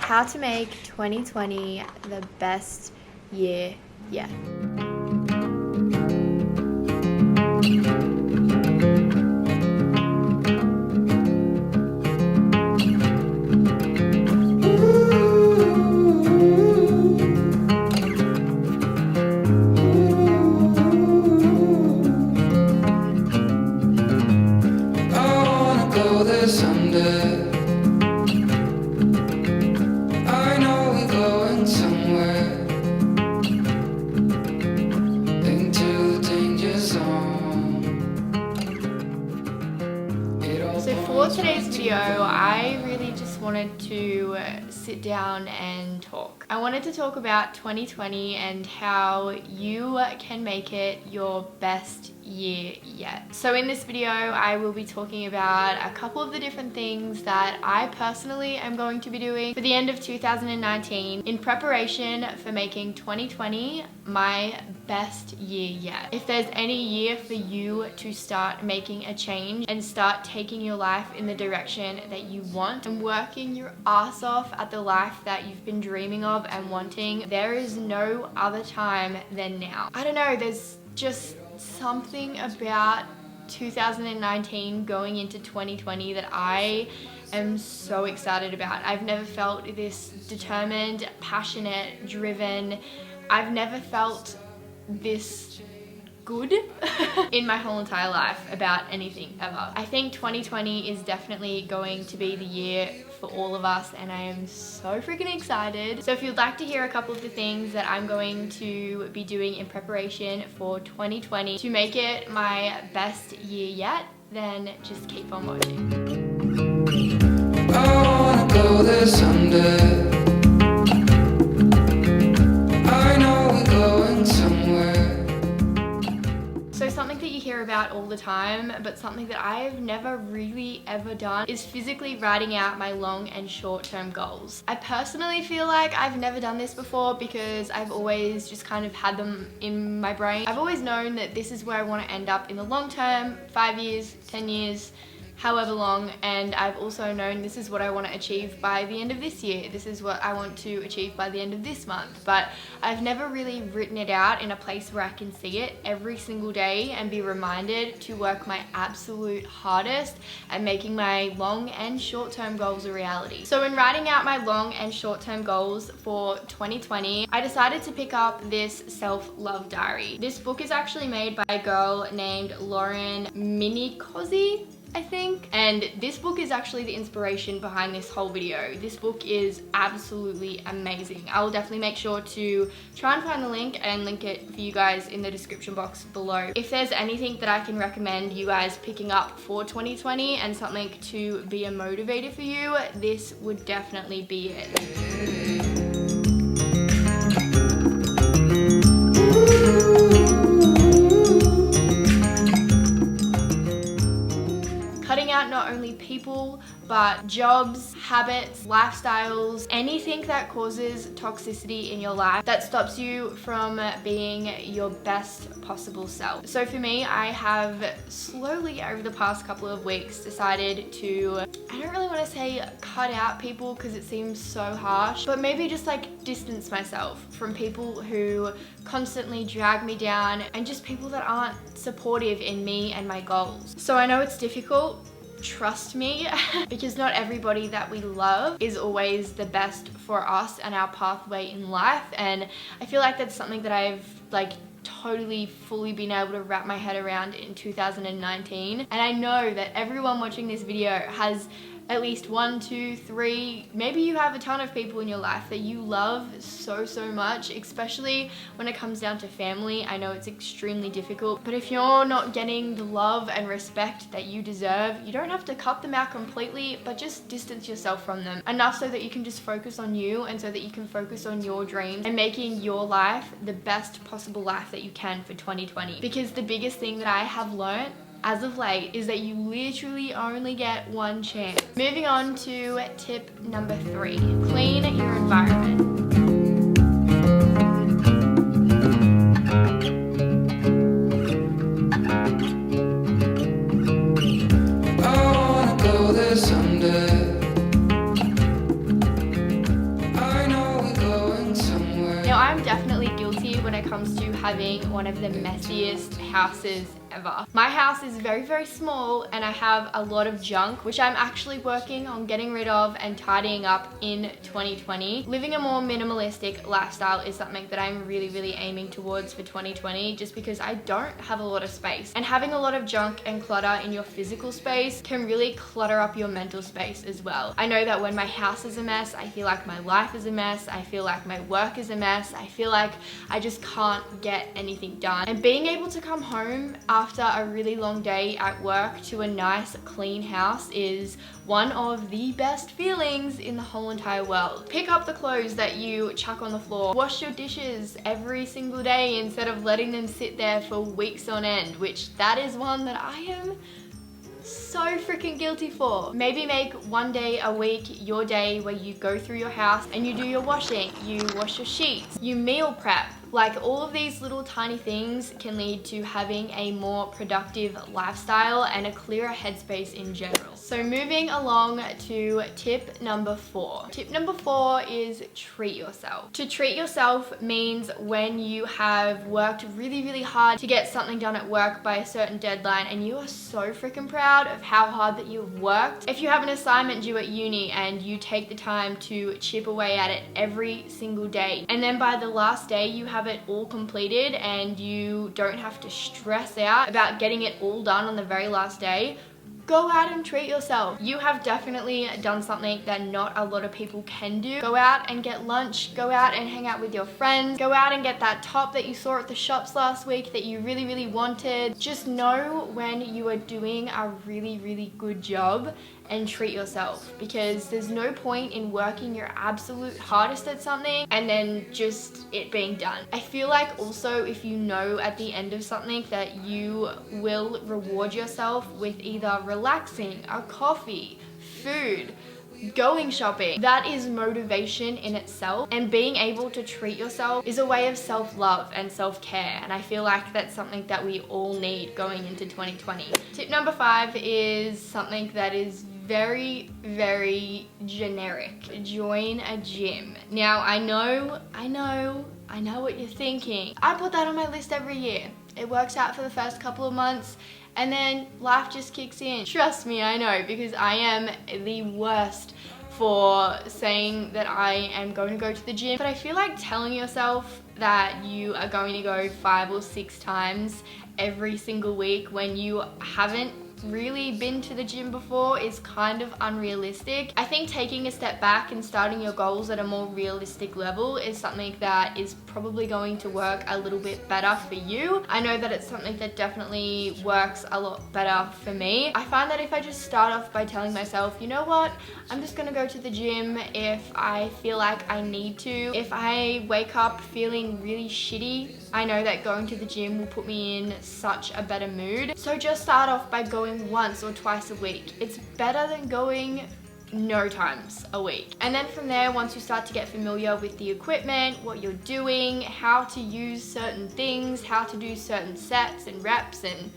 how to make 2020 the best year yet. So for today's video, I really just wanted to sit down and talk. I wanted to talk about 2020 and how you can make it your best year yet. So in this video, I will be talking about a couple of the different things that I personally am going to be doing for the end of 2019 in preparation for making 2020 my best year yet. If there's any year for you to start making a change and start taking your life in the direction that you want and working your ass off at the life that you've been dreaming of and wanting, there is no other time than now. I don't know, there's just something about 2019 going into 2020 that I am so excited about. I've never felt this determined, passionate, driven. I've never felt this good in my whole entire life about anything ever. I think 2020 is definitely going to be the year for all of us, and I am so freaking excited. So if you'd like to hear a couple of the things that I'm going to be doing in preparation for 2020 to make it my best year yet, then just keep on watching. I wanna go there someday. I know we're going somewhere. So something that you hear about all the time, but something that I've never really ever done, is physically writing out my long and short-term goals. I personally feel like I've never done this before because I've always just kind of had them in my brain. I've always known that this is where I want to end up in the long term, 5 years, 10 years, however long, and I've also known this is what I want to achieve by the end of this year. This is what I want to achieve by the end of this month, but I've never really written it out in a place where I can see it every single day and be reminded to work my absolute hardest at making my long and short-term goals a reality. So in writing out my long and short-term goals for 2020, I decided to pick up this self-love diary. This book is actually made by a girl named Lauren Minicozzi, I think, and this book is actually the inspiration behind this whole video. This book is absolutely amazing. I will definitely make sure to try and find the link and link it for you guys in the description box below. If there's anything that I can recommend you guys picking up for 2020 and something to be a motivator for you, this would definitely be it. Cutting out not only people, but jobs, habits, lifestyles, anything that causes toxicity in your life that stops you from being your best possible self. So for me, I have slowly over the past couple of weeks decided to, I don't really want to say cut out people because it seems so harsh, but maybe just like distance myself from people who constantly drag me down and just people that aren't supportive in me and my goals. So I know it's difficult, trust me, because not everybody that we love is always the best for us and our pathway in life, and I feel like that's something that I've like totally fully been able to wrap my head around in 2019, and I know that everyone watching this video has at least 1, 2, 3, maybe you have a ton of people in your life that you love so much, especially when it comes down to family. I know it's extremely difficult, but if you're not getting the love and respect that you deserve, you don't have to cut them out completely, but just distance yourself from them enough so that you can just focus on you and so that you can focus on your dreams and making your life the best possible life that you can for 2020. Because the biggest thing that I have learned as of late is that you literally only get one chance. Moving on to tip number 3, clean your environment. having one of the messiest houses ever. My house is very, very small and I have a lot of junk, which I'm actually working on getting rid of and tidying up in 2020. Living a more minimalistic lifestyle is something that I'm really, really aiming towards for 2020, just because I don't have a lot of space. And having a lot of junk and clutter in your physical space can really clutter up your mental space as well. I know that when my house is a mess, I feel like my life is a mess. I feel like my work is a mess. I feel like I just can't get anything done. And being able to come home after a really long day at work to a nice clean house is one of the best feelings in the whole entire world. Pick up the clothes that you chuck on the floor. Wash your dishes every single day instead of letting them sit there for weeks on end, which that is one that I am so freaking guilty for. Maybe make one day a week your day where you go through your house and you do your washing, you wash your sheets, you meal prep. Like, all of these little tiny things can lead to having a more productive lifestyle and a clearer headspace in general. So moving along to tip number 4. Tip number 4 is treat yourself. To treat yourself means when you have worked really, really hard to get something done at work by a certain deadline and you are so freaking proud of how hard that you've worked. If you have an assignment due at uni and you take the time to chip away at it every single day, and then by the last day you have it all completed and you don't have to stress out about getting it all done on the very last day, go out and treat yourself. You have definitely done something that not a lot of people can do. Go out and get lunch, go out and hang out with your friends, go out and get that top that you saw at the shops last week that you really, really wanted. Just know when you are doing a really, really good job and treat yourself, because there's no point in working your absolute hardest at something and then just it being done. I feel like also, if you know at the end of something that you will reward yourself with either relaxing, a coffee, food, going shopping, that is motivation in itself. And being able to treat yourself is a way of self-love and self-care, and I feel like that's something that we all need going into 2020. Tip number 5 is something that is very, very generic. Join a gym. Now, I know what you're thinking. I put that on my list every year. It works out for the first couple of months and then life just kicks in. Trust me, I know, because I am the worst for saying that I am going to go to the gym. But I feel like telling yourself that you are going to go 5 or 6 times every single week when you haven't really been to the gym before is kind of unrealistic. I think taking a step back and starting your goals at a more realistic level is something that is probably going to work a little bit better for you. I know that it's something that definitely works a lot better for me. I find that if I just start off by telling myself, you know what, I'm just gonna go to the gym if I feel like I need to. If I wake up feeling really shitty, I know that going to the gym will put me in such a better mood. So just start off by going once or twice a week. It's better than going no times a week. And then from there, once you start to get familiar with the equipment, what you're doing, how to use certain things, how to do certain sets and reps and,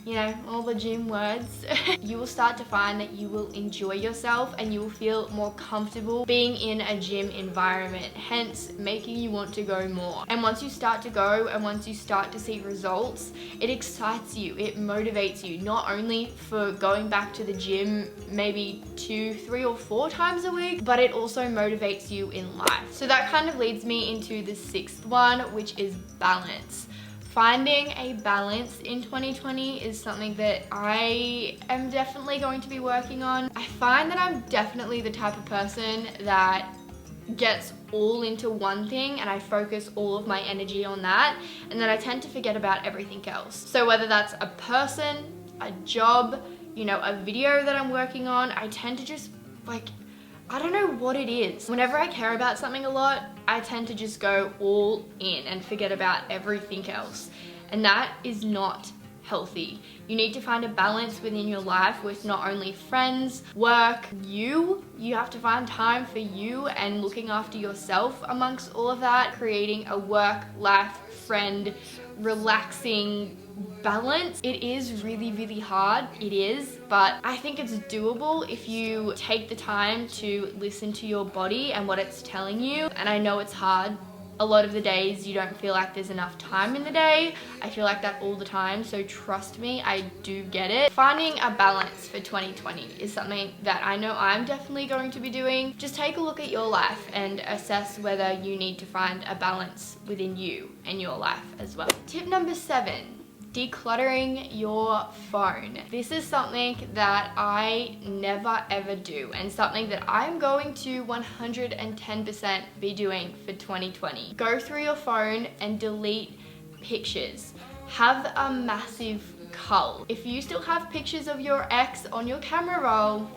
you know, all the gym words, you will start to find that you will enjoy yourself and you will feel more comfortable being in a gym environment, hence making you want to go more. And once you start to go and once you start to see results, it excites you, it motivates you, not only for going back to the gym maybe 2, 3 or 4 times a week, but it also motivates you in life. So that kind of leads me into the 6th one, which is balance. Finding a balance in 2020 is something that I am definitely going to be working on. I find that I'm definitely the type of person that gets all into one thing and I focus all of my energy on that, and then I tend to forget about everything else. So whether that's a person, a job, you know, a video that I'm working on, I tend to just I don't know what it is. Whenever I care about something a lot, I tend to just go all in and forget about everything else. And that is not healthy. You need to find a balance within your life with not only friends, work, you have to find time for you and looking after yourself amongst all of that, creating a work, life, friend, relaxing balance. It is really, really hard. It is, but I think it's doable if you take the time to listen to your body and what it's telling you. And I know it's hard. a lot of the days you don't feel like there's enough time in the day. I feel like that all the time, so trust me, I do get it. Finding a balance for 2020 is something that I know I'm definitely going to be doing. Just take a look at your life and assess whether you need to find a balance within you and your life as well. Tip number 7. Decluttering your phone. This is something that I never ever do, and something that I'm going to 110% be doing for 2020. Go through your phone and delete pictures. Have a massive cull. If you still have pictures of your ex on your camera roll,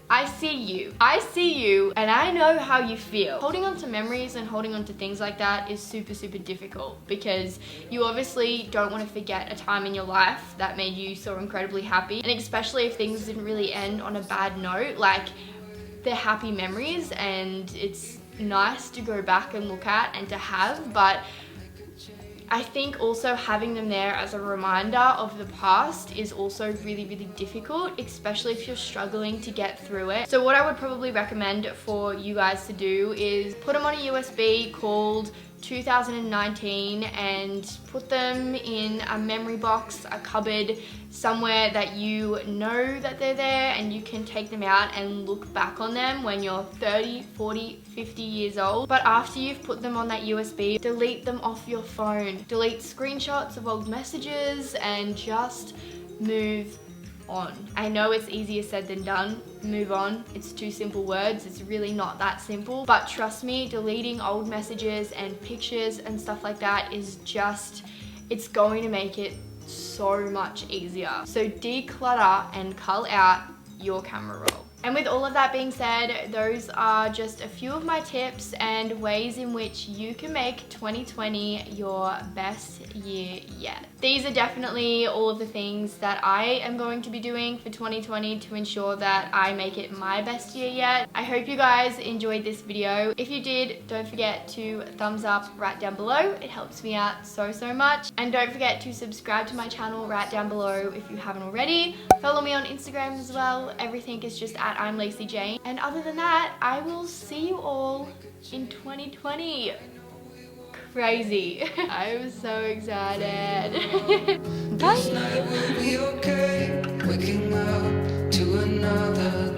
I see you, and I know how you feel. Holding on to memories and holding on to things like that is super, super difficult, because you obviously don't want to forget a time in your life that made you so incredibly happy, and especially if things didn't really end on a bad note. Like, they're happy memories and it's nice to go back and look at and to have, but I think also having them there as a reminder of the past is also really, really difficult, especially if you're struggling to get through it. So what I would probably recommend for you guys to do is put them on a USB called 2019 and put them in a memory box, a cupboard, somewhere that you know that they're there, and you can take them out and look back on them when you're 30, 40, 50 years old. But after you've put them on that USB, delete them off your phone. Delete screenshots of old messages and just move on. I know it's easier said than done. Move on. It's 2 simple words. It's really not that simple. But trust me, deleting old messages and pictures and stuff like that is just, it's going to make it so much easier. So declutter and cull out your camera roll. And with all of that being said, those are just a few of my tips and ways in which you can make 2020 your best year yet. These are definitely all of the things that I am going to be doing for 2020 to ensure that I make it my best year yet. I hope you guys enjoyed this video. If you did, don't forget to thumbs up right down below. It helps me out so, so much. And don't forget to subscribe to my channel right down below if you haven't already. Follow me on Instagram as well. Everything is just at I'm Lacey Jane. And other than that, I will see you all in 2020. Crazy. I'm so excited. Bye. This night will be okay. Waking up to another